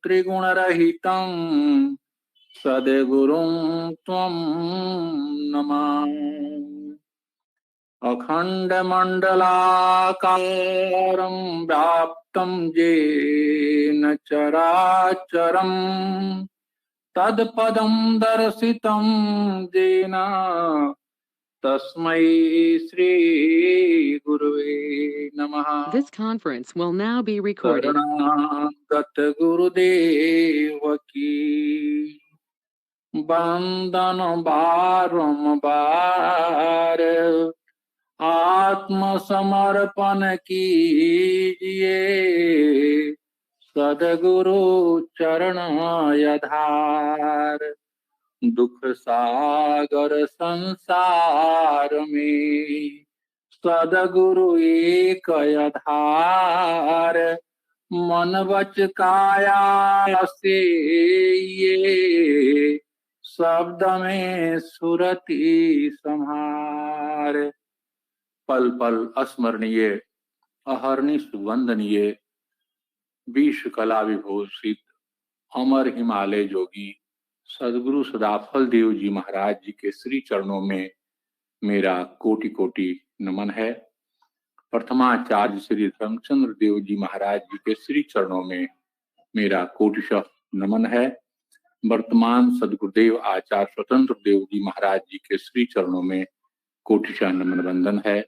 त्रिगुणरहितं सद्गुरुं त्वं नमामि। अखण्डमण्डलाकारं व्याप्तं येन चराचरं तत्पदं दर्शितं येन तस्मै श्री गुरुवे नमः। This conference will now be recorded. शरणागत गुरुदेव की वंदन बारंबार आत्मसमर्पण कीजिए सद्गुरु चरण आधार। दुख सागर संसार में सद्गुरु एक आधार। मन वच काया से ये शब्द में सुरति संहार। पल पल अस्मरणीय अहर्निश वंदनीय विश्व कला विभूषित अमर हिमालय जोगी सद्गुरु सदाफल देव जी महाराज जी के श्री चरणों में मेरा कोटि कोटि नमन है। प्रथमाचार्य श्री धर्मचंद्र देव जी महाराज जी के श्री चरणों में मेरा कोटिशः नमन है। वर्तमान सद्गुरुदेव आचार्य स्वतंत्र देव जी महाराज जी के श्री चरणों में कोटिशः नमन वंदन है।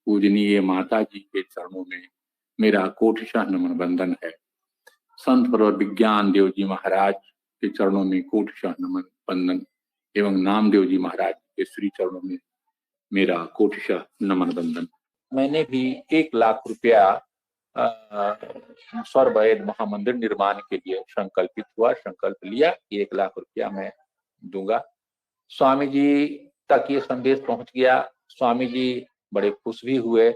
पूजनीय माता जी के चरणों में मेरा कोटिशः नमन वंदन है। संत प्रवर विज्ञान देव जी महाराज के चरणों में कोटिशः नमन वंदन एवं नामदेव जी महाराज के श्री चरणों में मेरा कोटिशः नमन वंदन। मैंने भी 1 लाख रुपया सर्ववेद महामंदिर निर्माण के लिए संकल्पित हुआ, संकल्प लिया कि 1 लाख रुपया मैं दूंगा। स्वामी जी तक ये संदेश पहुंच गया। स्वामी जी बड़े खुश भी हुए।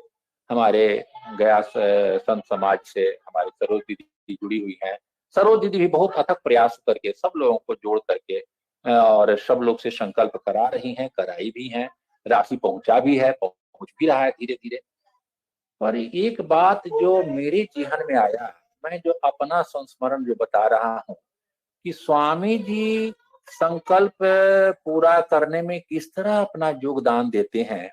हमारे गया संत समाज से हमारी सरोज दीदी जुड़ी हुई हैं। सरोज दीदी भी बहुत अथक प्रयास करके सब लोगों को जोड़ करके और सब लोग से संकल्प करा रही हैं, कराई भी हैं, राशि पहुंचा भी है, पहुंच भी रहा है धीरे धीरे। पर एक बात जो मेरे जीवन में आया, मैं जो अपना संस्मरण जो बता रहा हूँ कि स्वामी जी संकल्प पूरा करने में किस तरह अपना योगदान देते हैं।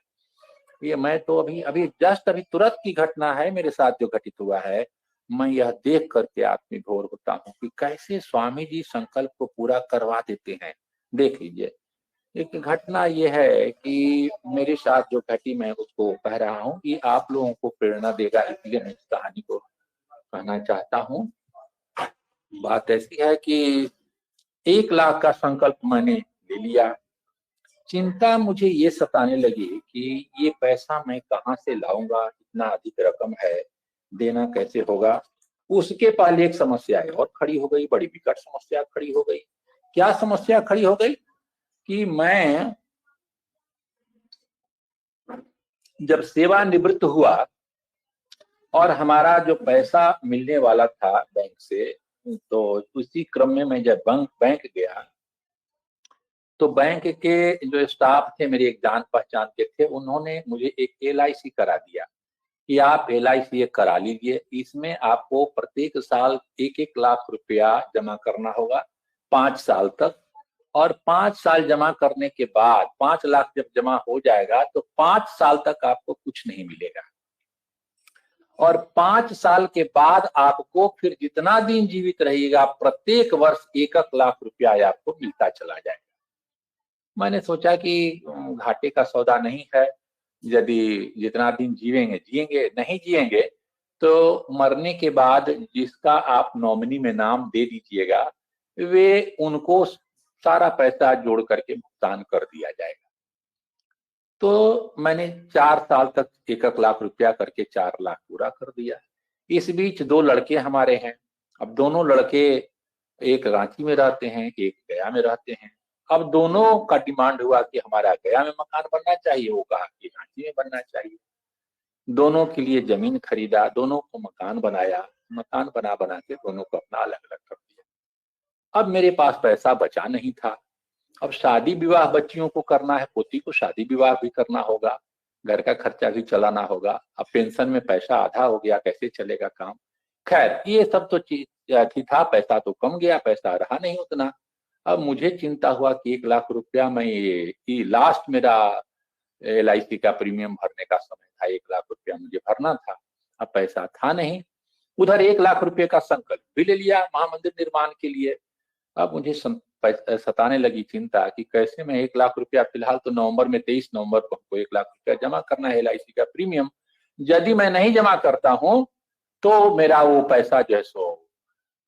ये मैं तो अभी अभी तुरंत की घटना है मेरे साथ जो घटित हुआ है। मैं यह देख करके आत्मविभोर होता हूँ कि कैसे स्वामी जी संकल्प को पूरा करवा देते हैं। देख लीजिए, एक घटना ये है कि मेरे साथ जो घटी मैं उसको कह रहा हूँ कि आप लोगों को प्रेरणा देगा, इसलिए मैं इस कहानी को कहना चाहता हूँ। बात ऐसी है कि 1 लाख का संकल्प मैंने ले लिया। चिंता मुझे ये सताने लगी कि ये पैसा मैं कहाँ से लाऊंगा, इतना अधिक रकम है, देना कैसे होगा। उसके पहले एक समस्या और खड़ी हो गई, बड़ी विकट समस्या खड़ी हो गई। क्या समस्या खड़ी हो गई कि मैं जब सेवानिवृत्त हुआ और हमारा जो पैसा मिलने वाला था बैंक से, तो उसी क्रम में मैं जब बैंक गया तो बैंक के जो स्टाफ थे, मेरे एक जान पहचान के थे, उन्होंने मुझे एक LIC करा दिया कि आप LIC करा लीजिए। इसमें आपको प्रत्येक साल 1-1 लाख रुपया जमा करना होगा 5 साल तक, और 5 साल जमा करने के बाद 5 लाख जब जमा हो जाएगा तो 5 साल तक आपको कुछ नहीं मिलेगा, और 5 साल के बाद आपको फिर जितना दिन जीवित रहिएगा प्रत्येक वर्ष 1-1 लाख रुपया आपको मिलता चला जाएगा। मैंने सोचा कि घाटे का सौदा नहीं है, यदि जितना दिन जिएंगे, नहीं जिएंगे तो मरने के बाद जिसका आप नॉमिनी में नाम दे दीजिएगा वे उनको सारा पैसा जोड़ करके भुगतान कर दिया जाएगा। तो मैंने 4 साल तक 1-1 लाख रुपया करके 4 लाख पूरा कर दिया। इस बीच 2 लड़के हमारे हैं। अब दोनों लड़के एक रांची में रहते हैं, एक गया में रहते हैं। अब दोनों का डिमांड हुआ कि हमारा गया में मकान बनना चाहिए, वो कहा कि रांची में बनना चाहिए। दोनों के लिए जमीन खरीदा, दोनों को मकान बनाया, मकान बना के दोनों को अपना अलग अलग कर दिया। अब मेरे पास पैसा बचा नहीं था। अब शादी विवाह बच्चियों को करना है, पोती को शादी विवाह भी करना होगा, घर का खर्चा भी चलाना होगा। अब पेंशन में पैसा आधा हो गया, कैसे चलेगा काम। खैर ये सब तो चीज ठीक था, पैसा तो कम गया, पैसा रहा नहीं उतना। अब मुझे चिंता हुआ कि 1 लाख रुपया मैं ये लास्ट मेरा LIC का प्रीमियम भरने का समय था, 1 लाख रुपया मुझे भरना था। अब पैसा था नहीं, उधर 1 लाख रुपए का संकल्प भी ले लिया महामंदिर निर्माण के लिए। अब मुझे सताने लगी चिंता कि कैसे मैं 1 लाख रुपया, फिलहाल तो नवंबर में 23 नवंबर को हमको 1 लाख रुपया जमा करना है LIC का प्रीमियम। यदि मैं नहीं जमा करता हूं तो मेरा वो पैसा जो है सो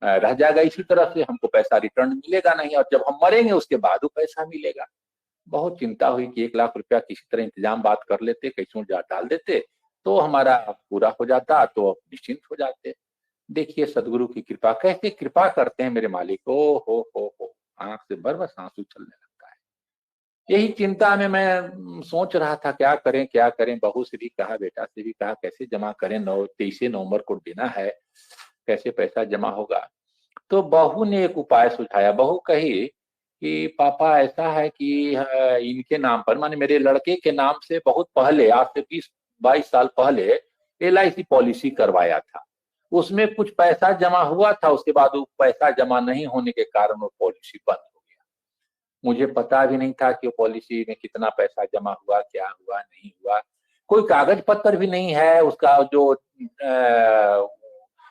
रह जाएगा, इसी तरह से हमको पैसा रिटर्न मिलेगा नहीं, और जब हम मरेंगे उसके बाद वो पैसा मिलेगा। बहुत चिंता हुई कि 1 लाख रुपया किसी तरह इंतजाम बात कर लेते, कैसे डाल देते तो हमारा पूरा हो जाता, तो अब निश्चिंत हो जाते। देखिए सदगुरु की कृपा, कैसे कृपा करते हैं मेरे मालिक। ओ हो, आंख से बरबस आंसू चलने लगता है। यही चिंता में मैं सोच रहा था क्या करें क्या करें। बहू से भी कहा, बेटा से भी कहा, कैसे जमा करें, 23 नवंबर को देना है, कैसे पैसा जमा होगा। तो बहू ने एक उपाय सुझाया। बहू कही कि पापा ऐसा है कि इनके नाम पर, माने मेरे लड़के के नाम से बहुत पहले, आज से 20-22 साल पहले LIC पॉलिसी करवाया था। उसमें कुछ पैसा जमा हुआ था, उसके बाद वो पैसा जमा नहीं होने के कारण वो पॉलिसी बंद हो गया। मुझे पता भी नहीं था कि वो पॉलिसी में कितना पैसा जमा हुआ, क्या हुआ, नहीं हुआ। कोई कागज पत्र भी नहीं है उसका, जो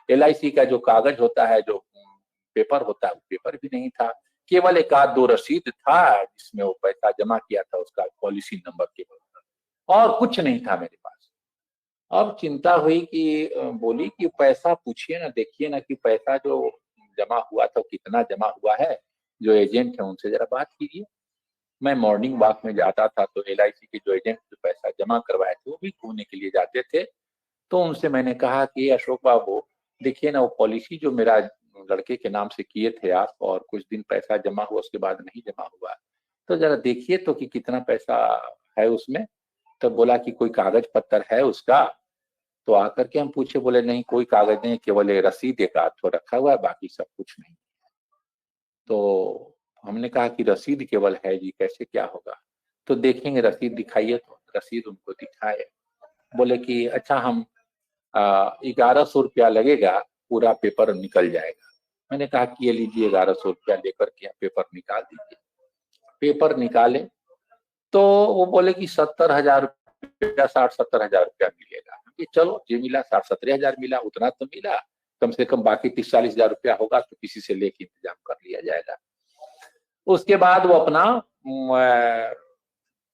LIC का जो कागज होता है, जो पेपर होता है, वो पेपर भी नहीं था। केवल एक आध दो रसीद था जिसमें वो पैसा जमा किया था, उसका पॉलिसी नंबर केवल, और कुछ नहीं था मेरे पास। अब चिंता हुई कि बोली कि पैसा पूछिए ना, देखिए ना कि पैसा जो जमा हुआ था कितना जमा हुआ है, जो एजेंट है उनसे जरा बात कीजिए। मैं मॉर्निंग वॉक में जाता था तो LIC के जो एजेंट जो पैसा जमा करवाए थे वो भी घूमने के लिए जाते थे। तो उनसे मैंने कहा कि अशोक बाबू देखिए ना, वो पॉलिसी जो मेरा लड़के के नाम से किए थे आप, और कुछ दिन पैसा जमा हुआ उसके बाद नहीं जमा हुआ, तो जरा देखिए तो कि कितना पैसा है उसमें। तो बोला कि कोई कागज पत्र है उसका। तो आकर के हम पूछे, बोले नहीं कोई कागज नहीं, केवल ये रसीद एक आध तो रखा हुआ है, बाकी सब कुछ नहीं। तो हमने कहा कि रसीद केवल है जी, कैसे क्या होगा। तो देखेंगे रसीद दिखाइए। तो रसीद उनको दिखाए, बोले कि अच्छा हम 1100 रुपया लगेगा, पूरा पेपर निकल जाएगा। मैंने कहा कि ये लीजिए 1100 रुपया लेकर के पेपर निकाल दीजिए। पेपर निकाले तो वो बोले कि 70,000 रुपया, 60-70 हजार रुपया मिलेगा। कि चलो जो मिला 60-70 हजार मिला, उतना तो मिला, कम से कम बाकी 30-40 हजार रुपया होगा तो किसी से लेके इंतजाम कर लिया जाएगा। उसके बाद वो अपना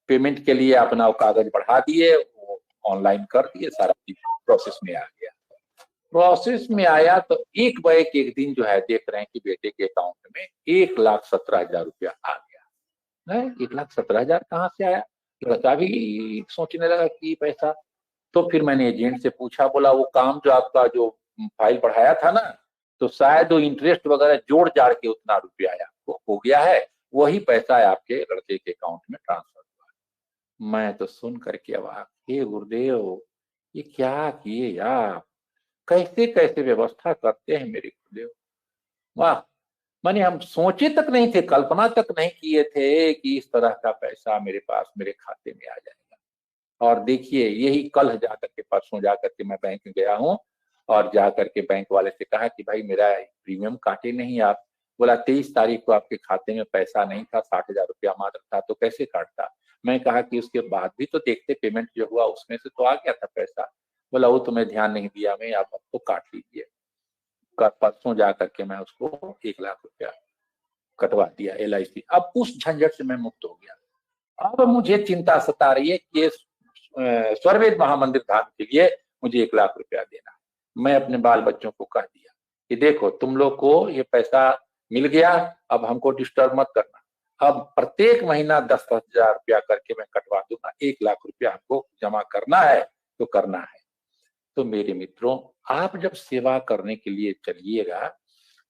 पेमेंट के लिए अपना वो कागज बढ़ा दिए, वो ऑनलाइन कर दिए, सारा चीज प्रोसेस में आ गया। प्रोसेस में आया तो एक बैक एक दिन जो है देख रहे हैं कि बेटे के अकाउंट में 1,17,000 रुपया आ गया है। 1,17,000 कहाँ से आया, लड़का भी सोचने लगा कि पैसा। तो फिर मैंने एजेंट से पूछा, बोला वो काम जो आपका जो फाइल बढ़ाया था ना, तो शायद वो इंटरेस्ट वगैरह जोड़ जाड़ के उतना रुपया आया हो गया है, वही पैसा है आपके लड़के के अकाउंट में ट्रांसफर हुआ। मैं तो सुन करके अवाक, हे गुरुदेव ये क्या किए आप, कैसे कैसे व्यवस्था करते हैं मेरे गुरुदेव, वाह। माने हम सोचे तक नहीं थे, कल्पना तक नहीं किए थे कि इस तरह का पैसा मेरे पास मेरे खाते में आ जाएगा। और देखिए यही कल जाकर के, परसों जाकर के मैं बैंक गया हूँ, और जाकर के बैंक वाले से कहा कि भाई मेरा प्रीमियम काटे नहीं आप। बोला 23 तारीख को आपके खाते में पैसा नहीं था, 60,000 रुपया मात्र था, तो कैसे काटता। मैं कहा कि उसके बाद भी तो देखते, पेमेंट जो हुआ उसमें से तो आ गया था पैसा। बोला वो तो मैं ध्यान नहीं दिया, मैं आप आपको काट लीजिए। परसों जा करके मैं उसको 1 लाख रुपया कटवा दिया LIC। अब उस झंझट से मैं मुक्त हो गया। अब मुझे चिंता सता रही है कि स्वर्वेद महामंदिर धाम के लिए मुझे 1 लाख रुपया देना है। मैं अपने बाल बच्चों को कह दिया कि देखो तुम लोग को ये पैसा मिल गया, अब हमको डिस्टर्ब मत करना, अब प्रत्येक महीना 10-10 हजार रुपया करके मैं कटवा दूंगा, 1 लाख रुपया हमको जमा करना है तो करना है। तो मेरे मित्रों, आप जब सेवा करने के लिए चलिएगा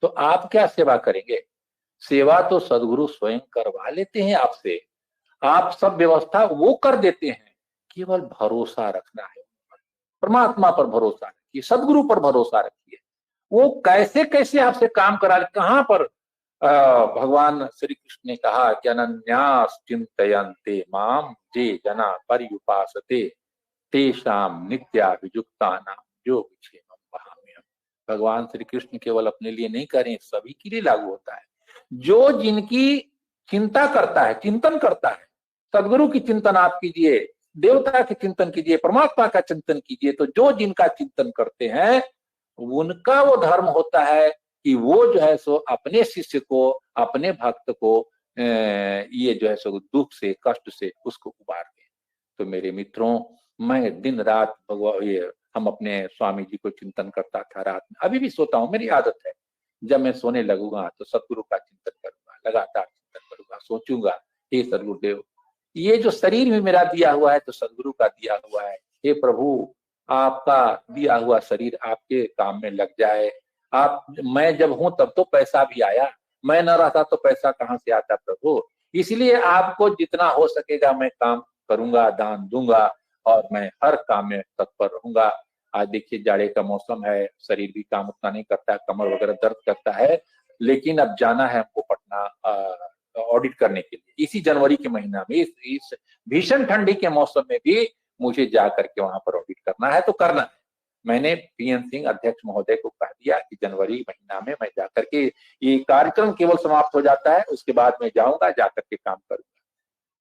तो आप क्या सेवा करेंगे, सेवा तो सदगुरु स्वयं करवा लेते हैं आपसे, आप सब व्यवस्था वो कर देते हैं। केवल भरोसा रखना है, परमात्मा पर भरोसा रखिए, सदगुरु पर भरोसा रखिए। वो कैसे कैसे आपसे काम करा, कहां पर भगवान श्री कृष्ण ने कहा कि अनन्यास चिंतयन्ते माम जे जना पर्युपासते तेषाम नित्याभियुक्तानां योगक्षेमं वहाम्यहम्। भगवान श्री कृष्ण केवल अपने लिए नहीं करें, सभी के लिए लागू होता है। जो जिनकी चिंता करता है, चिंतन करता है, सदगुरु की चिंतन आप कीजिए, देवता के चिंतन कीजिए, परमात्मा का चिंतन कीजिए, तो जो जिनका चिंतन करते हैं उनका वो धर्म होता है कि वो जो है सो अपने शिष्य को, अपने भक्त को ये जो है सो दुख से, कष्ट से उसको उबार दें। तो मेरे मित्रों, मैं दिन रात ये हम अपने स्वामी जी को चिंतन करता था रात में, अभी भी सोता हूँ, मेरी आदत है। जब मैं सोने लगूंगा तो सदगुरु का चिंतन करूंगा, लगातार चिंतन करूंगा, सोचूंगा हे सदगुरुदेव, ये जो शरीर भी मेरा दिया हुआ है तो सदगुरु का दिया हुआ है। हे प्रभु, आपका दिया हुआ शरीर आपके काम में लग जाए। आप, मैं जब हूं तब तो पैसा भी आया, मैं न रहता तो पैसा कहाँ से आता प्रभु। इसलिए आपको जितना हो सकेगा मैं काम करूंगा, दान दूंगा और मैं हर काम में तत्पर रहूंगा। आज देखिए जाड़े का मौसम है, शरीर भी काम उतना नहीं करता है, कमर वगैरह दर्द करता है, लेकिन अब जाना है हमको पटना ऑडिट करने के लिए। इसी जनवरी के महीना में, इस भीषण ठंडी के मौसम में भी मुझे जा करके वहां पर ऑडिट करना है, तो करना है। मैंने पीएन सिंह अध्यक्ष महोदय को कह दिया कि जनवरी महीना में मैं जाकर के, ये कार्यक्रम केवल समाप्त हो जाता है उसके बाद मैं जाऊंगा, जाकर के काम करूंगा।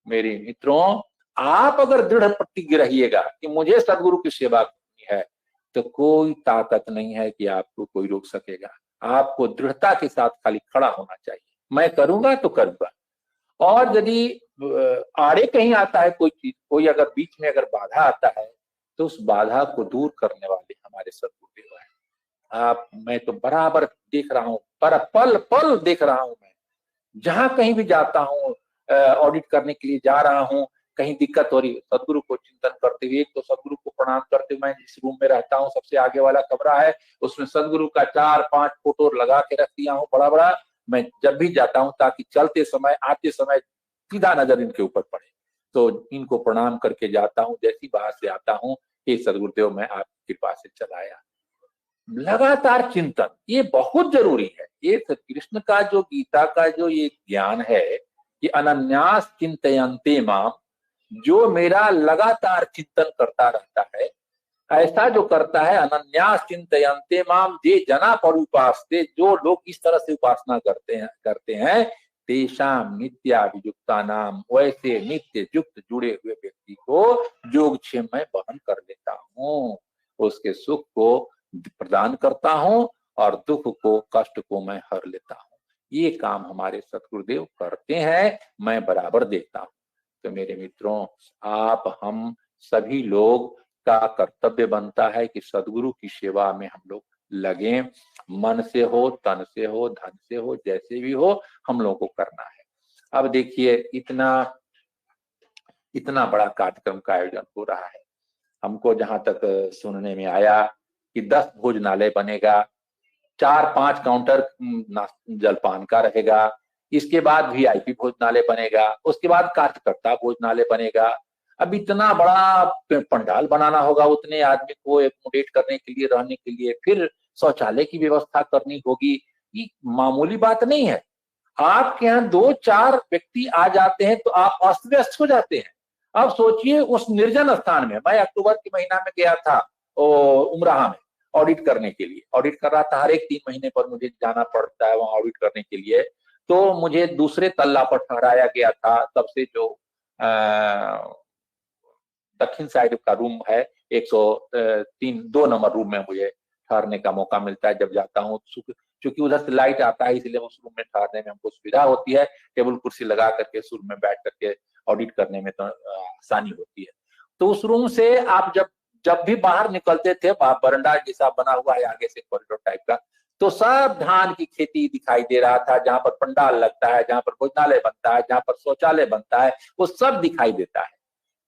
मेरे मित्रों, आप अगर दृढ़ प्रतिज्ञ रहिएगा कि मुझे सदगुरु की सेवा करनी है, तो कोई ताकत नहीं है कि आपको कोई रोक सकेगा। आपको दृढ़ता के साथ खाली खड़ा होना चाहिए, मैं करूंगा तो करूंगा। और यदि आड़े कहीं आता है कोई चीज, कोई अगर बीच में अगर बाधा आता है, तो उस बाधा को दूर करने वाले हमारे सदगुरुदेव हैं। आप, मैं तो बराबर देख रहा हूँ, पर पल पल देख रहा हूँ, मैं जहां कहीं भी जाता हूँ, ऑडिट करने के लिए जा रहा हूँ, कहीं दिक्कत हो रही है, सदगुरु को चिंतन करते हुए, एक तो सदगुरु को प्रणाम करते हुए, मैं जिस रूम में रहता हूँ सबसे आगे वाला कमरा है, उसमें सदगुरु का 4-5 फोटो लगा के रख दिया हूँ बड़ा बड़ा। मैं जब भी जाता हूँ ताकि चलते समय, आते समय सीधा नजर इनके ऊपर पड़े, तो इनको प्रणाम करके जाता हूँ। जैसी बाहर से आता हूँ, हे सदगुरुदेव मैं आपकी कृपा से चलाया। लगातार चिंतन ये बहुत जरूरी है। ये कृष्ण का जो, गीता का जो ये ज्ञान है कि अनन्यास चिंतयन्ते माम, जो मेरा लगातार चिंतन करता रहता है, ऐसा जो करता है, अनन्यास चिंतयन्ते माम जे जना पर उपासते, जो लोग इस तरह से उपासना करते हैं तेषाम नित्याभियुक्ता नाम, वैसे नित्य युक्त जुड़े हुए व्यक्ति को योगक्षेम में वहन कर लेता हूँ, उसके सुख को प्रदान करता हूँ और दुख को, कष्ट को मैं हर लेता हूँ। ये काम हमारे सतगुरुदेव करते हैं, मैं बराबर देखता हूँ। तो मेरे मित्रों, आप हम सभी लोग का कर्तव्य बनता है कि सदगुरु की सेवा में हम लोग लगे, मन से हो, तन से हो, धन से हो, जैसे भी हो हम लोगों को करना है। अब देखिए इतना बड़ा कार्यक्रम का आयोजन हो रहा है, हमको जहां तक सुनने में आया कि 10 भोजनालय बनेगा, 4-5 काउंटर जलपान का रहेगा, इसके बाद VIP भोजनालय बनेगा, उसके बाद कार्यकर्ता भोजनालय बनेगा। अब इतना बड़ा पंडाल बनाना होगा, उतने आदमी को एकोमोडेट करने के लिए, रहने के लिए, फिर शौचालय की व्यवस्था करनी होगी। ये मामूली बात नहीं है। आपके यहाँ 2-4 व्यक्ति आ जाते हैं तो आप अस्त व्यस्त हो जाते हैं। अब सोचिए उस निर्जन स्थान में, मैं अक्टूबर के महीना में गया था उमराहा में ऑडिट करने के लिए, ऑडिट कर रहा था। हर एक 3 महीने पर मुझे जाना पड़ता है वहां ऑडिट करने के लिए। तो मुझे दूसरे तल्ला पर ठहराया गया था, सबसे जो दक्षिण साइड का रूम है, 102 नंबर रूम में मुझे ठहरने का मौका मिलता है जब जाता हूँ। क्योंकि उधर से लाइट आता है, इसलिए उस रूम में ठहरने में हमको सुविधा होती है। टेबल कुर्सी लगा करके उस रूम में बैठ करके ऑडिट करने में तो आसानी होती है। तो उस रूम से आप जब भी बाहर निकलते थे, बरंडा जैसा बना हुआ है आगे से कॉरिडोर टाइप का, तो सब धान की खेती दिखाई दे रहा था। जहां पर पंडाल लगता है, जहां पर भोजनालय बनता है, जहां पर शौचालय बनता है, वो सब दिखाई देता है।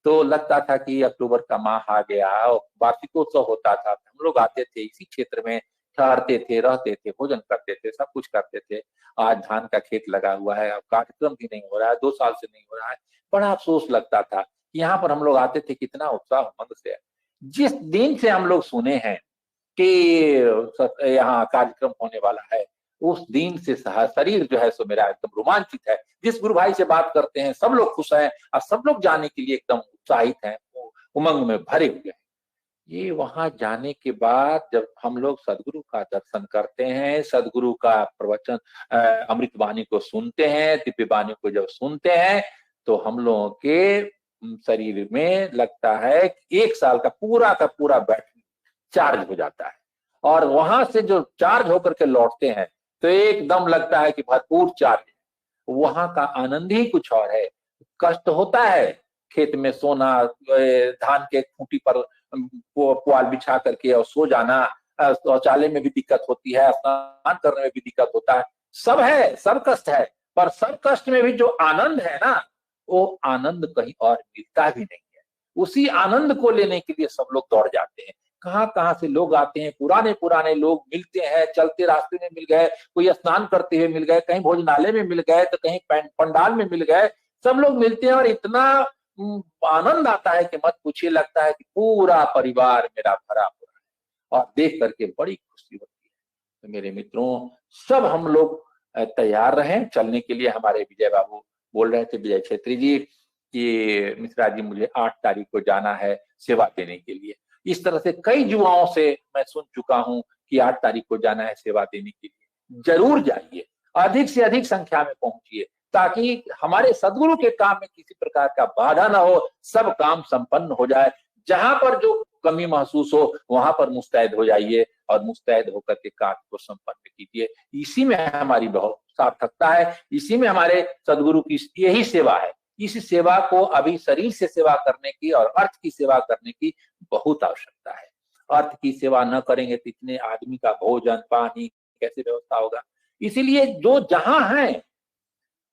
तो लगता था कि अक्टूबर का माह आ गया और वार्षिकोत्सव होता था। हम लोग आते थे, इसी क्षेत्र में ठहरते थे, रहते थे, भोजन करते थे, सब कुछ करते थे। आज धान का खेत लगा हुआ है, अब कार्यक्रम भी नहीं हो रहा है, 2 साल से नहीं हो रहा है। बड़ा अफसोस लगता था कि यहाँ पर हम लोग आते थे, कितना उत्साह उमंग से। जिस दिन से हम लोग सुने हैं कि यहाँ कार्यक्रम होने वाला है, उस दिन से शरीर जो है सो मेरा एकदम रोमांचित है। जिस गुरु भाई से बात करते हैं सब लोग खुश हैं और सब लोग जाने के लिए एकदम उत्साहित हैं, उमंग में भरे हुए हैं। ये वहां जाने के बाद जब हम लोग सदगुरु का दर्शन करते हैं, सदगुरु का प्रवचन अमृत वाणी को सुनते हैं, दिव्य वाणी को जब सुनते हैं, तो हम लोगों के शरीर में लगता है कि 1 साल का पूरा बैटरी चार्ज हो जाता है। और वहां से जो चार्ज होकर के लौटते हैं तो एकदम लगता है कि भरपूर चार्ज है। वहां का आनंद ही कुछ और है। कष्ट होता है खेत में सोना, धान के खूंटी पर पुआल बिछा करके और सो जाना, शौचालय में भी दिक्कत होती है, स्नान करने में भी दिक्कत होता है, सब कष्ट है। पर सब कष्ट में भी जो आनंद है ना, वो आनंद कहीं और मिलता भी नहीं है। उसी आनंद को लेने के लिए सब लोग दौड़ जाते हैं। कहां से लोग आते हैं, पुराने लोग मिलते हैं, चलते रास्ते में मिल गए, कोई स्नान करते हुए मिल गए, कहीं भोजनालय में मिल गए, तो कहीं पंडाल में मिल गए, सब लोग मिलते हैं और इतना आनंद आता है कि मत पूछिए। लगता है कि पूरा परिवार मेरा भरा हुआ है और देख करके बड़ी खुशी होती है। तो मेरे मित्रों, सब हम लोग तैयार रहें चलने के लिए। हमारे विजय बाबू बोल रहे थे, विजय छेत्री जी, कि मिश्रा जी मुझे 8 तारीख को जाना है सेवा देने के लिए। इस तरह से कई युवाओं से मैं सुन चुका हूं कि 8 तारीख को जाना है सेवा देने के लिए। जरूर जाइए, अधिक से अधिक संख्या में पहुंचिए, ताकि हमारे सदगुरु के काम में किसी प्रकार का बाधा ना हो, सब काम संपन्न हो जाए। जहां पर जो कमी महसूस हो वहां पर मुस्तैद हो जाइए और मुस्तैद होकर के कार्य को संपन्न कीजिए। इसी में हमारी बहुत सार्थकता है, इसी में हमारे सदगुरु की यही सेवा है। इस सेवा को अभी शरीर से सेवा करने की और अर्थ की सेवा करने की बहुत आवश्यकता है। अर्थ की सेवा न करेंगे तो इतने आदमी का भोजन पानी कैसे व्यवस्था होगा। इसीलिए जो जहां है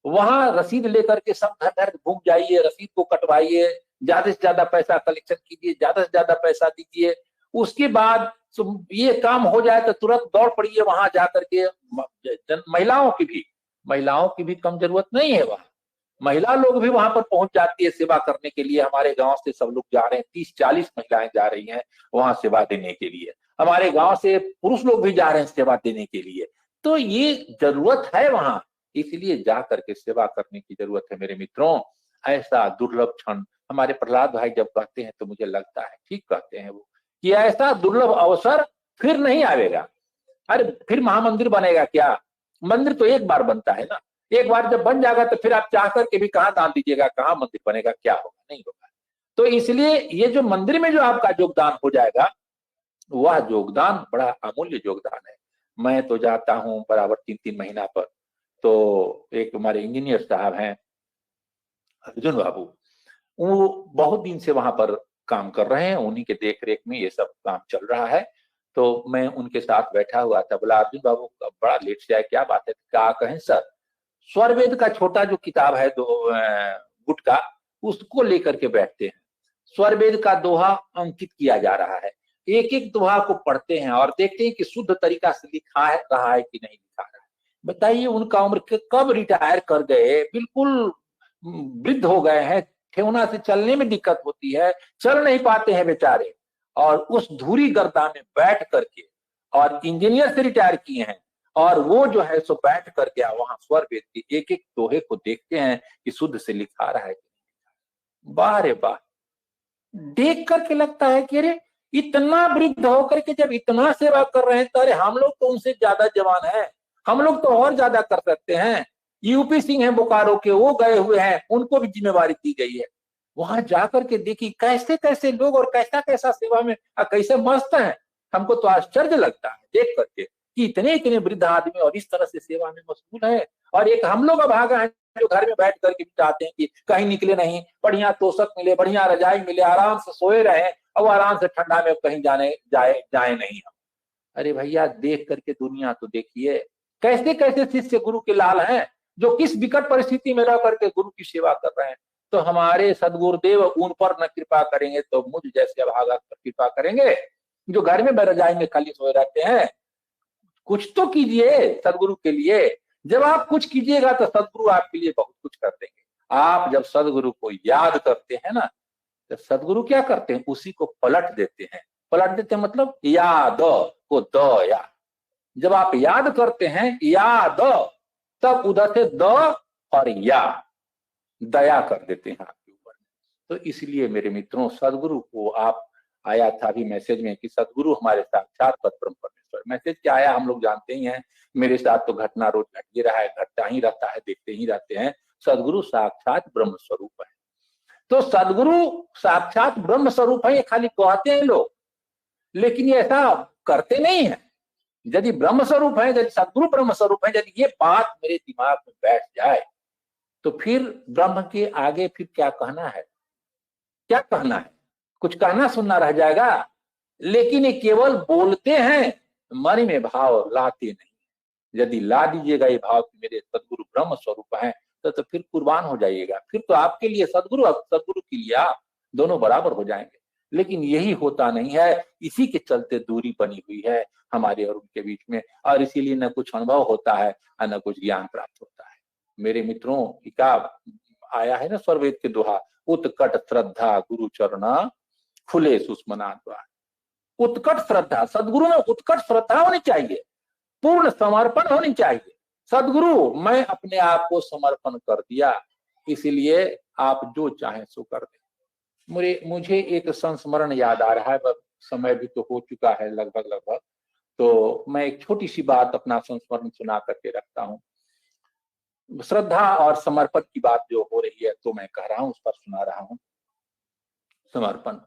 वहां रसीद लेकर के सब घर घर घूम जाइए, रसीद को कटवाइए, ज्यादा से ज्यादा पैसा कलेक्शन कीजिए, ज्यादा से ज्यादा पैसा दीजिए। उसके बाद ये काम हो जाए तो तुरंत दौड़ पड़िए वहां जाकर के। महिलाओं की भी कम जरूरत नहीं है। वहां महिला लोग भी वहां पर पहुंच जाती है सेवा करने के लिए। हमारे गांव से सब लोग जा रहे हैं, 30-40 महिलाएं जा रही हैं वहां सेवा देने के लिए। हमारे गांव से पुरुष लोग भी जा रहे हैं सेवा देने के लिए। तो ये जरूरत है वहां, इसलिए जा करके सेवा करने की जरूरत है मेरे मित्रों। ऐसा दुर्लभ क्षण हमारे प्रहलाद भाई जब कहते हैं तो मुझे लगता है ठीक कहते हैं वो, कि ऐसा दुर्लभ अवसर फिर नहीं आएगा। अरे फिर महामंदिर बनेगा क्या? मंदिर तो एक बार बनता है ना, एक बार जब बन जाएगा तो फिर आप चाह करके भी कहाँ दान दीजिएगा, कहाँ मंदिर बनेगा, क्या होगा? नहीं होगा। तो इसलिए ये जो मंदिर में जो आपका योगदान हो जाएगा, वह योगदान बड़ा अमूल्य योगदान है। मैं तो जाता हूँ बराबर 3-3 महीना पर। तो एक हमारे इंजीनियर साहब हैं अर्जुन बाबू, वो बहुत दिन से वहां पर काम कर रहे हैं, उन्हीं के देख रेख में ये सब काम चल रहा है। तो मैं उनके साथ बैठा हुआ था, बोला अर्जुन बाबू बड़ा लेट से आए, क्या बात है? क्या कहें सर? स्वरवेद का छोटा जो किताब है गुटका, उसको लेकर के बैठते हैं। स्वरवेद का दोहा अंकित किया जा रहा है, एक एक दोहा को पढ़ते हैं और देखते हैं कि शुद्ध तरीका से लिखा है रहा है कि नहीं लिखा रहा है। बताइए उनका उम्र कब रिटायर कर गए, बिल्कुल वृद्ध हो गए हैं, ठेवना से चलने में दिक्कत होती है, चल नहीं पाते हैं बेचारे, और उस धूरी गर्दा में बैठ करके, और इंजीनियर से रिटायर किए हैं, और वो जो है सो बैठ करके वहां स्वर वेद के एक एक दोहे को देखते हैं कि शुद्ध से लिखा रहा है कि नहीं। वाह रे वाह, देख करके लगता है कि अरे इतना वृद्ध होकर के जब इतना सेवा कर रहे हैं तो अरे हम लोग तो उनसे ज्यादा जवान हैं, हम लोग तो और ज्यादा कर सकते हैं। यूपी सिंह है बोकारो के, वो गए हुए हैं, उनको भी जिम्मेवारी दी गई है। वहां जाकर के देखी कैसे कैसे लोग और कैसा कैसा सेवा में कैसे मस्त हैं। हमको तो आश्चर्य लगता है देख करके कि इतने इतने वृद्ध आदमी और इस तरह से सेवा में मशगूल है। और एक हम लोग अभागा है जो घर में बैठ करके चाहते हैं कि कहीं निकले नहीं, बढ़िया तोशक मिले, बढ़िया रजाई मिले, आराम से सोए रहे और आराम से ठंडा में कहीं जाए नहीं हम। अरे भैया देख करके दुनिया तो देखिए, कैसे कैसे शिष्य गुरु के लाल हैं जो किस विकट परिस्थिति में रह करके गुरु की सेवा कर रहे हैं। तो हमारे सदगुरुदेव उन पर न कृपा करेंगे तो मुझ जैसे अभागा पर कृपा करेंगे जो घर में रजाई में खाली सोए रहते हैं। कुछ तो कीजिए सदगुरु के लिए। जब आप कुछ कीजिएगा तो सदगुरु आपके लिए बहुत कुछ कर देंगे। आप जब सदगुरु को याद करते हैं ना, तो सदगुरु क्या करते हैं, उसी को पलट देते हैं। पलट देते हैं मतलब याद को दया। जब आप याद करते हैं याद, तब उधर से द और या दया कर देते हैं आपके ऊपर। तो इसलिए मेरे मित्रों, सदगुरु को आप आया था अभी मैसेज में कि सदगुरु हमारे साक्षात परब्रह्म परमेश्वर। मैसेज क्या आया हम लोग जानते ही हैं, मेरे साथ तो घटना रोज घट ही रहा है, घटता ही रहता है, देखते ही रहते हैं। सदगुरु साक्षात ब्रह्म स्वरूप है। तो सदगुरु साक्षात ब्रह्म स्वरूप है ये खाली कहते हैं लोग, लेकिन ये ऐसा करते नहीं है। यदि ब्रह्म स्वरूप है, यदि सदगुरु ब्रह्म स्वरूप है, यदि ये बात मेरे दिमाग में बैठ जाए तो फिर ब्रह्म के आगे फिर क्या कहना है, क्या कहना है? कुछ कहना सुनना रह जाएगा। लेकिन ये केवल बोलते हैं, मन में भाव लाते नहीं। यदि ला दीजिएगा ये भाव कि मेरे सदगुरु ब्रह्म स्वरूप हैं, तो फिर कुर्बान हो जाइएगा। फिर तो आपके लिए सदगुरु, सदगुरु के लिए आप दोनों बराबर हो जाएंगे। लेकिन यही होता नहीं है, इसी के चलते दूरी बनी हुई है हमारे और उनके बीच में, और इसीलिए न कुछ अनुभव होता है और न कुछ ज्ञान प्राप्त होता है। मेरे मित्रों, क्या आया है ना स्वरवेद के दोहा, उत्कट श्रद्धा गुरु चरणा खुले सुषमना द्वार। उत्कट श्रद्धा, सदगुरु में उत्कट श्रद्धा होनी चाहिए, पूर्ण समर्पण होनी चाहिए। सदगुरु मैं अपने आप को समर्पण कर दिया, इसलिए आप जो चाहें सो कर दे। मुझे एक संस्मरण याद आ रहा है, समय भी तो हो चुका है लगभग, तो मैं एक छोटी सी बात अपना संस्मरण सुना करके रखता हूँ। श्रद्धा और समर्पण की बात जो हो रही है तो मैं कह रहा हूँ, उस पर सुना रहा हूँ। समर्पण,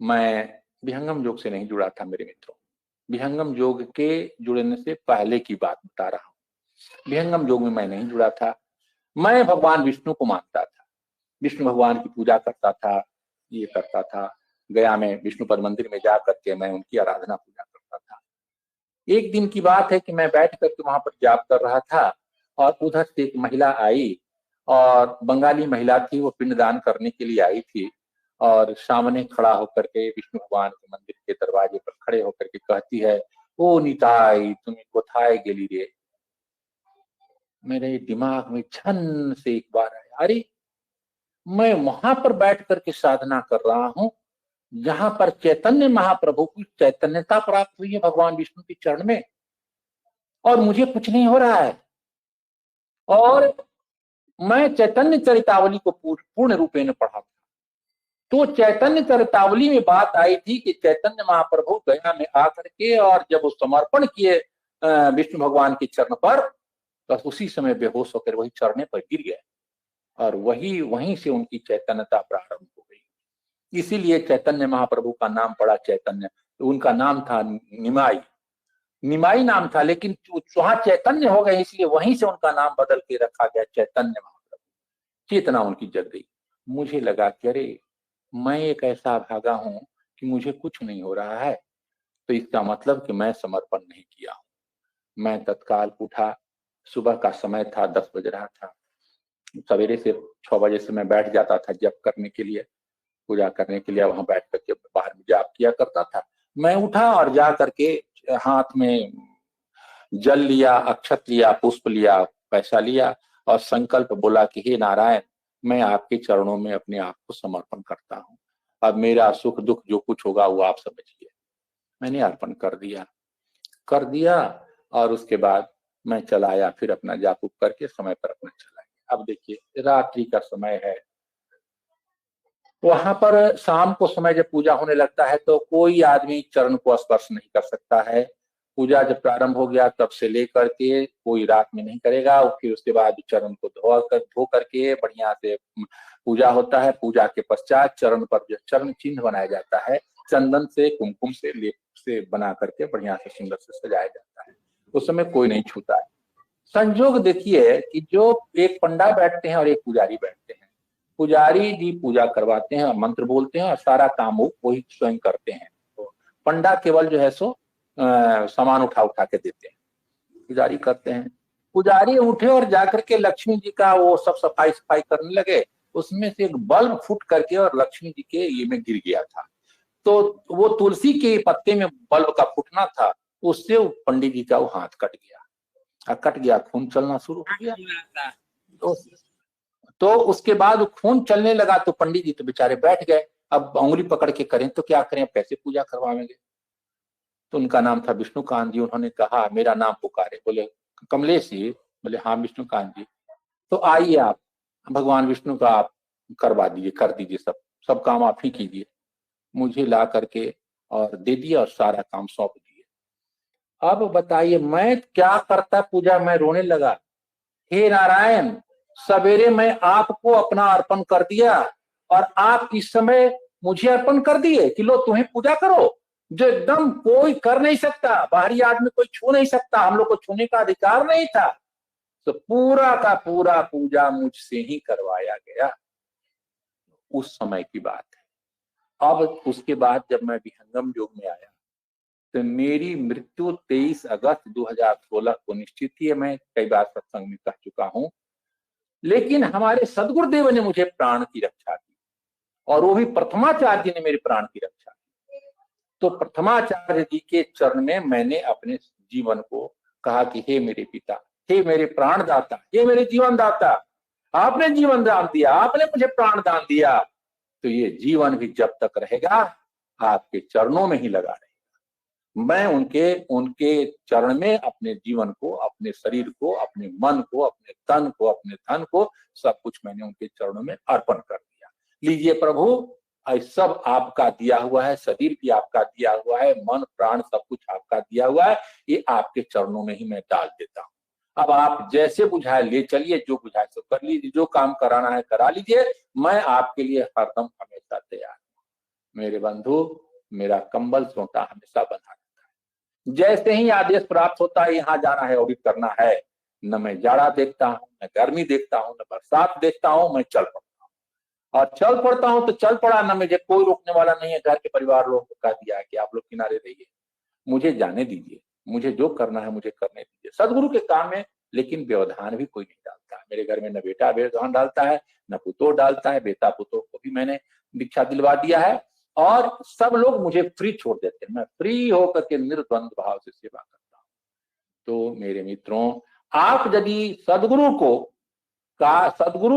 मैं विहंगम योग से नहीं जुड़ा था मेरे मित्रों, विहंगम योग के जुड़ने से पहले की बात बता रहा हूँ। विहंगम योग में मैं नहीं जुड़ा था। मैं भगवान विष्णु को मानता था, विष्णु भगवान की पूजा करता था, ये करता था। गया में विष्णु पद मंदिर में जा करके मैं उनकी आराधना पूजा करता था। एक दिन की बात है कि मैं बैठ करके वहां पर जाप कर रहा था और उधर से एक महिला आई, और बंगाली महिला थी, वो पिंडदान करने के लिए आई थी, और सामने खड़ा होकर के विष्णु भगवान के मंदिर के दरवाजे पर खड़े होकर के कहती है, ओ निताई तुम कोथाय गेली रे। मेरे दिमाग में छन से एक बार आया, अरे मैं वहां पर बैठ करके साधना कर रहा हूं जहां पर चैतन्य महाप्रभु की चैतन्यता प्राप्त हुई है भगवान विष्णु के चरण में, और मुझे कुछ नहीं हो रहा है। और मैं चैतन्य चरितावली को पूर्ण रूपेण पढ़ा था। तो चैतन्य चरितावली में बात आई थी कि चैतन्य महाप्रभु गया में आकर के, और जब वो समर्पण किए विष्णु भगवान के चरण पर, तो उसी समय बेहोश होकर वही चरणों पर गिर गए, और वहीं से उनकी चैतन्यता प्रारंभ हो गई। इसीलिए चैतन्य महाप्रभु का नाम पड़ा चैतन्य। तो उनका नाम था निमाई, निमाई नाम था, लेकिन वहां चैतन्य हो गए, इसलिए वहीं से उनका नाम बदल के रखा गया चैतन्य महाप्रभु। चेतना उनकी जग गई। मुझे लगा कि अरे मैं एक ऐसा भागा हूं कि मुझे कुछ नहीं हो रहा है, तो इसका मतलब कि मैं समर्पण नहीं किया हूं। मैं तत्काल उठा, सुबह का समय था, 10 बज रहा था। सवेरे से 6 बजे से मैं बैठ जाता था जप करने के लिए, पूजा करने के लिए, वहां बैठ करके बाहर में जाप किया करता था। मैं उठा और जा करके हाथ में जल लिया, अक्षत लिया, पुष्प लिया, पैसा लिया, और संकल्प बोला कि हे नारायण, मैं आपके चरणों में अपने आप को समर्पण करता हूँ। अब मेरा सुख दुख जो कुछ होगा वो आप समझिए। मैंने अर्पण कर दिया, और उसके बाद मैं चला आया, फिर अपना जाप उप करके समय पर अपना चला गया। अब देखिए रात्रि का समय है, वहां पर शाम को समय जब पूजा होने लगता है तो कोई आदमी चरण को स्पर्श नहीं कर सकता है। पूजा जब प्रारंभ हो गया तब से लेकर के कोई रात में नहीं करेगा, और फिर उसके बाद चरण को धो करके बढ़िया से पूजा होता है। पूजा के पश्चात चरण पर जो चरण चिन्ह बनाया जाता है, चंदन से, कुमकुम से, लेप से बना करके बढ़िया से सुंदर से सजाया जाता है। उस समय कोई नहीं छूता है। संजोग देखिए कि जो एक पंडा बैठते हैं और एक पुजारी बैठते हैं। पुजारी जी पूजा करवाते हैं और मंत्र बोलते हैं, और सारा काम वो वही स्वयं करते हैं। तो पंडा केवल जो है सो सामान उठा के देते हैं, पुजारी करते हैं। पुजारी उठे और जाकर के लक्ष्मी जी का वो सब सफाई करने लगे। उसमें से एक बल्ब फूट करके और लक्ष्मी जी के ये में गिर गया था। तो वो तुलसी के पत्ते में बल्ब का फूटना था, उससे पंडित जी का वो हाथ कट गया, खून चलना शुरू हो गया। तो उसके बाद खून चलने लगा तो पंडित जी तो बेचारे बैठ गए। अब उंगली पकड़ के करें तो क्या करें, कैसे पूजा करवाएंगे। तो उनका नाम था विष्णुकांत जी। उन्होंने कहा मेरा नाम पुकारे। बोले कमलेश जी? बोले हाँ विष्णुकांत जी। तो आइए आप भगवान विष्णु का आप करवा दीजिए, कर दीजिए, सब काम आप ही कीजिए। मुझे ला करके और दे दिया और सारा काम सौंप दिया। अब बताइए मैं क्या करता पूजा, मैं रोने लगा। हे नारायण, सवेरे मैं आपको अपना अर्पण कर दिया और आप इस समय मुझे अर्पण कर दिए कि लो तुम्हें पूजा करो, जो एकदम कोई कर नहीं सकता, बाहरी आदमी कोई छू नहीं सकता, हम लोग को छूने का अधिकार नहीं था। तो पूरा का पूरा पूजा मुझसे ही करवाया गया। उस समय की बात है। अब उसके बाद जब मैं विहंगम योग में आया तो मेरी मृत्यु 23 अगस्त 2016 को निश्चित थी। मैं कई बार सत्संग में कह चुका हूं, लेकिन हमारे सदगुरुदेव ने मुझे प्राण की रक्षा की और वो भी प्रथमाचार्य ने मेरे प्राण की रक्षा की। तो प्रथमाचार्य जी के चरण में मैंने अपने जीवन को कहा कि हे मेरे पिता, हे मेरे प्राणदाता, हे मेरे जीवन दाता, आपने जीवन दान दिया, आपने मुझे प्राण दान दिया, तो ये जीवन भी जब तक रहेगा आपके चरणों में ही लगा रहेगा। मैं उनके चरण में अपने जीवन को, अपने शरीर को, अपने मन को, अपने तन को, अपने धन को, सब कुछ मैंने उनके चरणों में अर्पण कर दिया। लीजिए प्रभु, सब आपका दिया हुआ है, शरीर भी आपका दिया हुआ है, मन प्राण सब कुछ आपका दिया हुआ है, ये आपके चरणों में ही मैं डाल देता हूँ। अब आप जैसे बुझाए ले चलिए, जो बुझाए सो कर लीजिए, जो काम कराना है करा लीजिए, मैं आपके लिए हरदम हमेशा तैयार हूँ। मेरे बंधु, मेरा कंबल सोता हमेशा बंधा रहता है। जैसे ही आदेश प्राप्त होता है यहाँ जाना है, ऑडिट करना है, न मैं जाड़ा देखता हूँ, न गर्मी देखता हूँ, न बरसात देखता हूँ, मैं चल पड़ता हूँ। और चल पड़ता हूँ तो चल पड़ा, न मुझे कोई रोकने वाला नहीं है। घर के परिवार लोगों को कह दिया है कि आप लोग किनारे रहिए, मुझे जाने दीजिए, मुझे जो करना है मुझे करने दीजिए। सदगुरु के काम में लेकिन व्यवधान भी कोई नहीं डालता है। मेरे घर में न बेटा व्यवधान डालता है, न पुतोह डालता है। बेटा पुतोह को भी मैंने दीक्षा दिलवा दिया है और सब लोग मुझे फ्री छोड़ देते हैं। मैं फ्री होकर के निर्द्वंद भाव से सेवा करता हूँ। तो मेरे मित्रों, आप यदि सदगुरु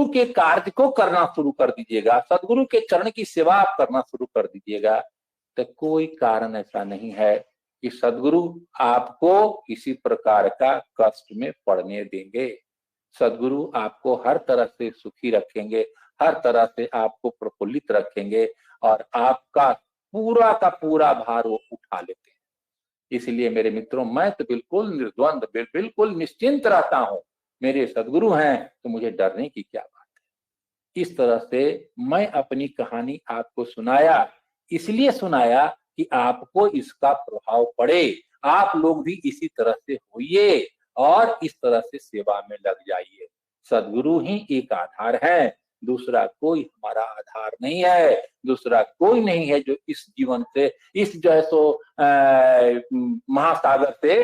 के कार्य को करना शुरू कर दीजिएगा, सदगुरु के चरण की सेवा आप करना शुरू कर दीजिएगा, तो कोई कारण ऐसा नहीं है कि सदगुरु आपको किसी प्रकार का कष्ट में पड़ने देंगे। सदगुरु आपको हर तरह से सुखी रखेंगे, हर तरह से आपको प्रफुल्लित रखेंगे और आपका पूरा का पूरा भार वो उठा लेते हैं। इसलिए मेरे मित्रों, मैं तो बिल्कुल निर्द्वंद, बिल्कुल निश्चिंत रहता हूँ। मेरे सदगुरु हैं तो मुझे डरने की क्या बात है। इस तरह से मैं अपनी कहानी आपको सुनाया, इसलिए सुनाया कि आपको इसका प्रभाव पड़े, आप लोग भी इसी तरह से होइए और इस तरह से सेवा में लग जाइए। सदगुरु ही एक आधार है, दूसरा कोई हमारा आधार नहीं है, दूसरा कोई नहीं है जो इस जीवन से, इस जो है सो महासागर से,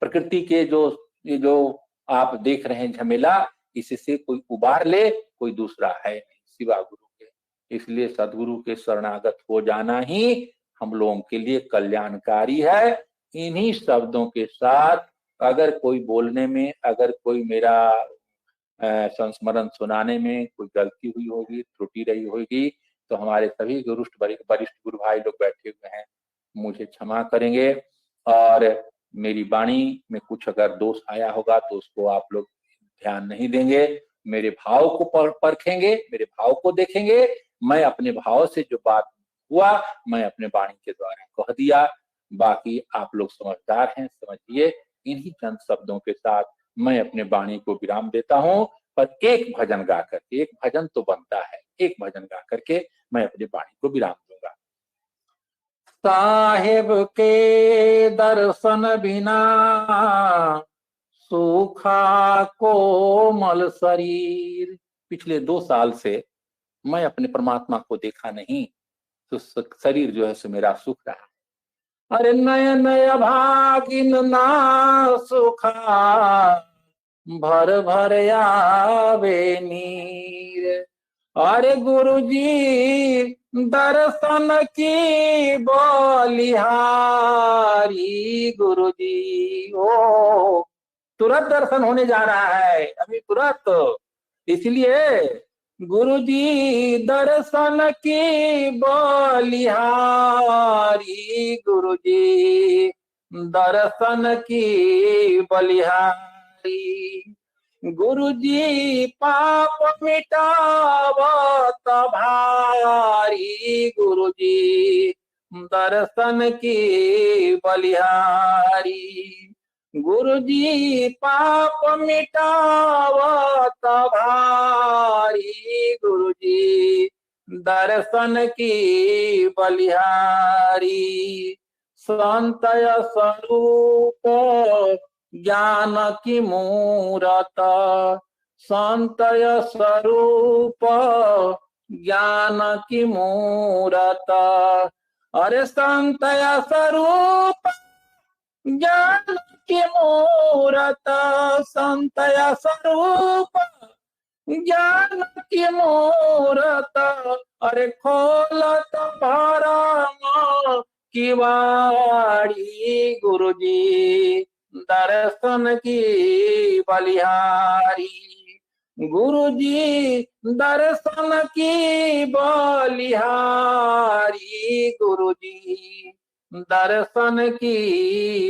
प्रकृति के जो आप देख रहे हैं झमेला, इससे कोई उबार ले, कोई दूसरा है नहीं सिवा गुरु के। इसलिए सदगुरु के शरणागत हो जाना ही हम लोगों के लिए कल्याणकारी है। इन्हीं शब्दों के साथ अगर कोई बोलने में, अगर कोई मेरा संस्मरण सुनाने में कोई गलती हुई होगी, त्रुटि रही होगी, तो हमारे सभी वरिष्ठ गुरु भाई लोग बैठे हुए हैं, मुझे क्षमा करेंगे। और मेरी वाणी में कुछ अगर दोष आया होगा तो उसको आप लोग ध्यान नहीं देंगे, मेरे भाव को परखेंगे, मेरे भाव को देखेंगे। मैं अपने भाव से जो बात हुआ मैं अपने वाणी के द्वारा कह दिया, बाकी आप लोग समझदार हैं, समझिए। इन्हीं चंद शब्दों के साथ मैं अपने वाणी को विराम देता हूँ। पर एक भजन गा करके, एक भजन तो बनता है, एक भजन गा करके मैं अपने वाणी को विराम दूंगा। साहेब के दर्शन बिना सूखा कोमल शरीर। पिछले 2 साल से मैं अपने परमात्मा को देखा नहीं, तो शरीर जो है सो मेरा सूख रहा। अरे नय नय भागिन ना सुखा, भर भर आवे नीर। अरे गुरुजी दर्शन की बलिहारी, गुरुजी ओ तुरंत दर्शन होने जा रहा है, अभी तुरंत। इसलिए गुरुजी दर्शन की बलिहारी, गुरुजी दर्शन की बलिहारी। गुरुजी पाप मिटावत भारी, गुरुजी दर्शन की बलिहारी। गुरुजी पाप मिटावत भारी, गुरुजी दर्शन की बलिहारी। संतय स्वरूप ज्ञान की मूरत, संतय स्वरूप ज्ञान की मूरत। अरे संतय स्वरूप ज्ञान की मूरत, संतय स्वरूप ज्ञान की मूरत। अरे खोलत भरम की वाड़ी, गुरुजी दर्शन की बलिहारी। गुरुजी दर्शन की बलिहारी, गुरुजी दर्शन की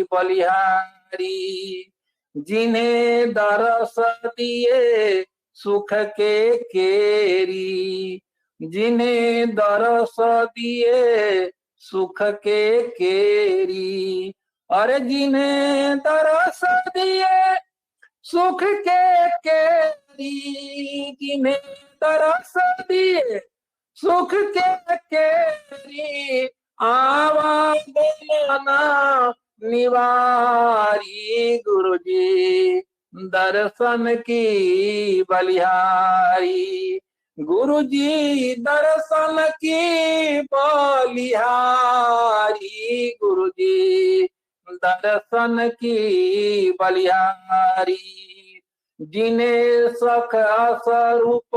बलिहारी। जिन्हें दरस दिए सुख के केरी, जिन्हें दरस दिए सुख के केरी। अरे जिन्हें दरस दिए सुख के केरी, जिन्हें दरस दिए सुख के केरी। आवाज मना निवारी, गुरुजी दर्शन की बलिहारी। गुरुजी दर्शन की बलिहारी, गुरुजी दर्शन की बलिहारी। जिन्हें सख स्वरूप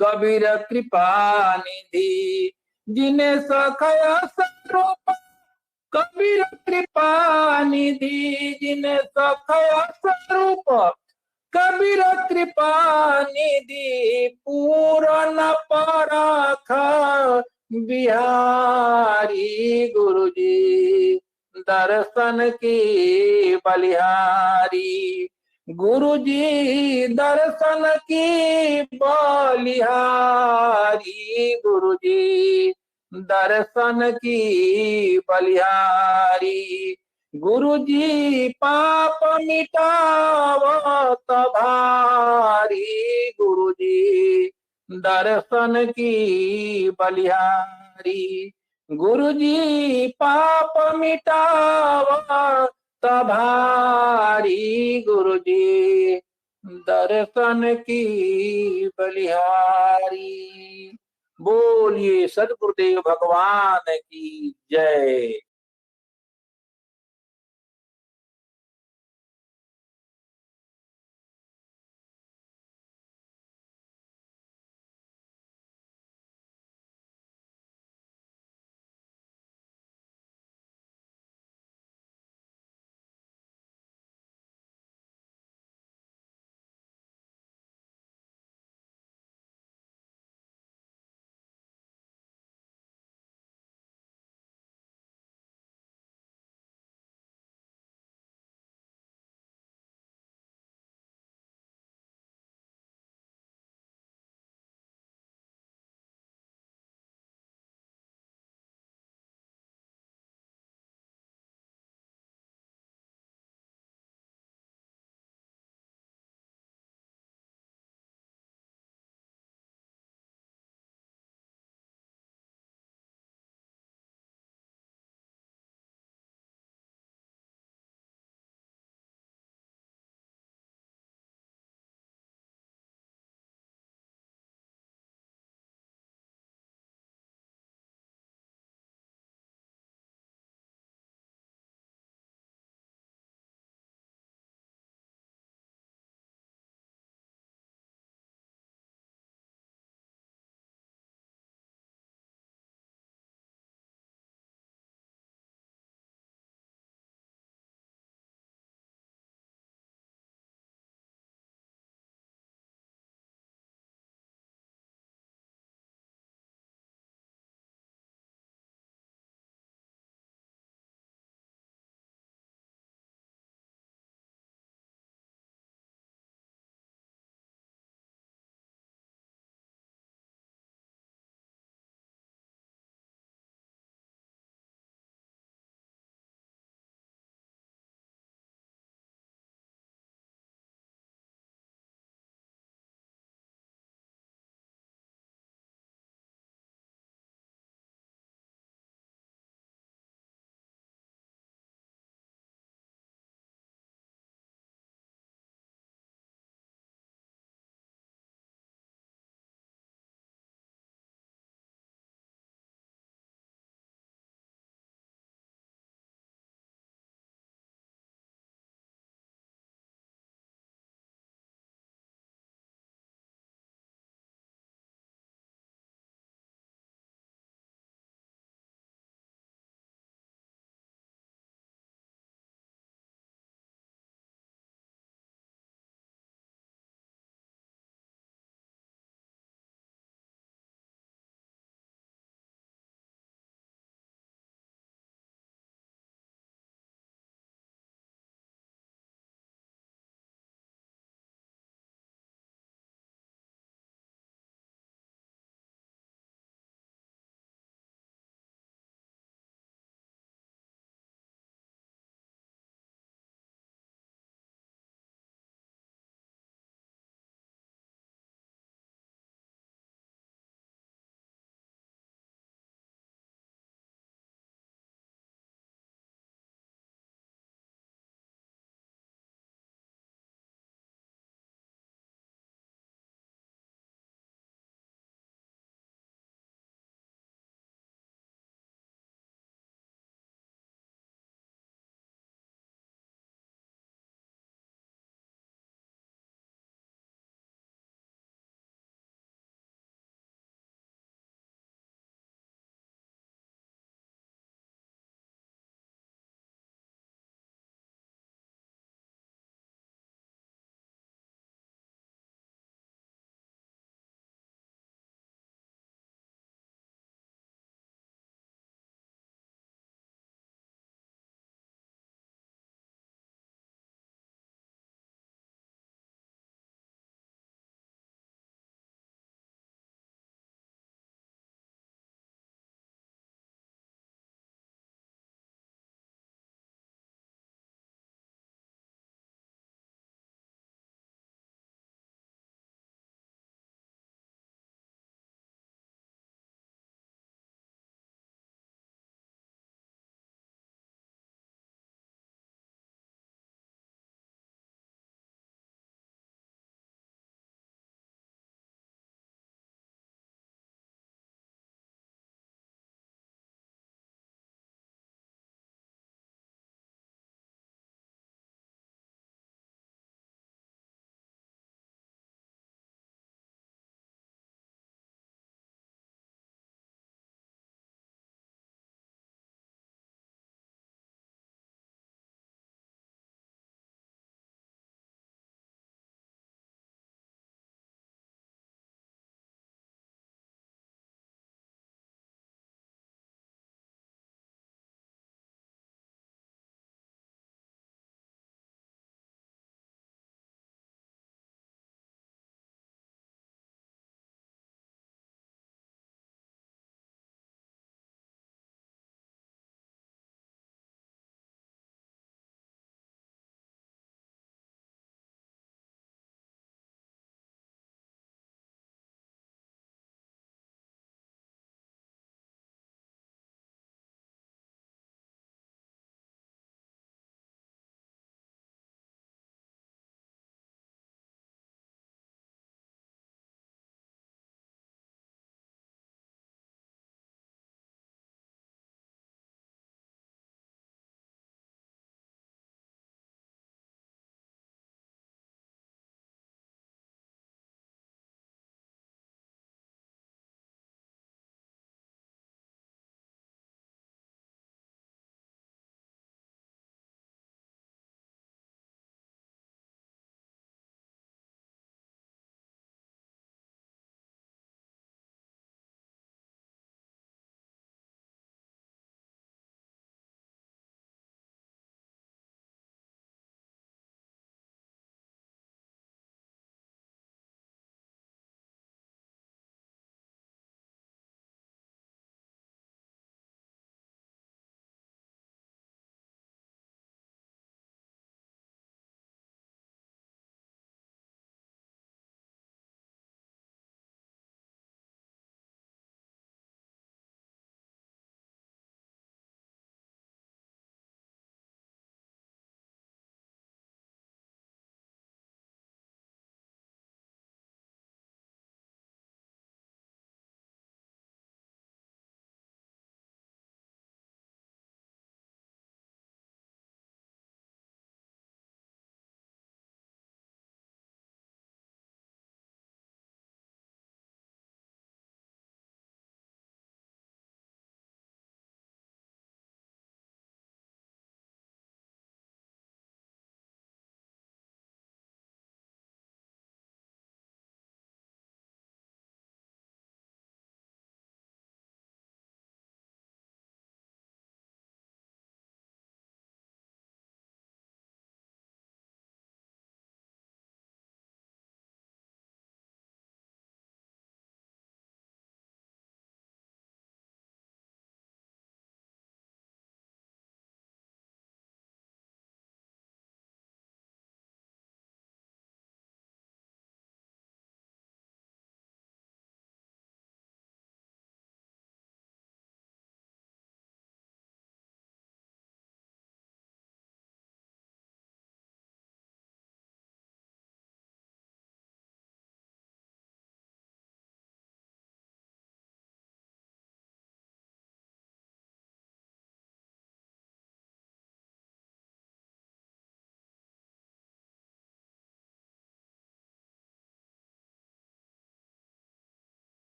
कबीर कृपा निधि, जिन्हें सख स्वरूप कबीर कृपा निधि, जिन्हें सख स्वरूप कबीर कृपा निधि। पूर्ण परख बिहारी, गुरुजी दर्शन की बलिहारी। गुरुजी दर्शन की बलिहारी, गुरुजी दर्शन की बलिहारी। गुरुजी पाप मिटावत भारी, गुरुजी दर्शन की बलिहारी। गुरुजी पाप मिटावत भारी, गुरुजी दर्शन की बलिहारी। बोलिए सद्गुरुदेव भगवान की जय।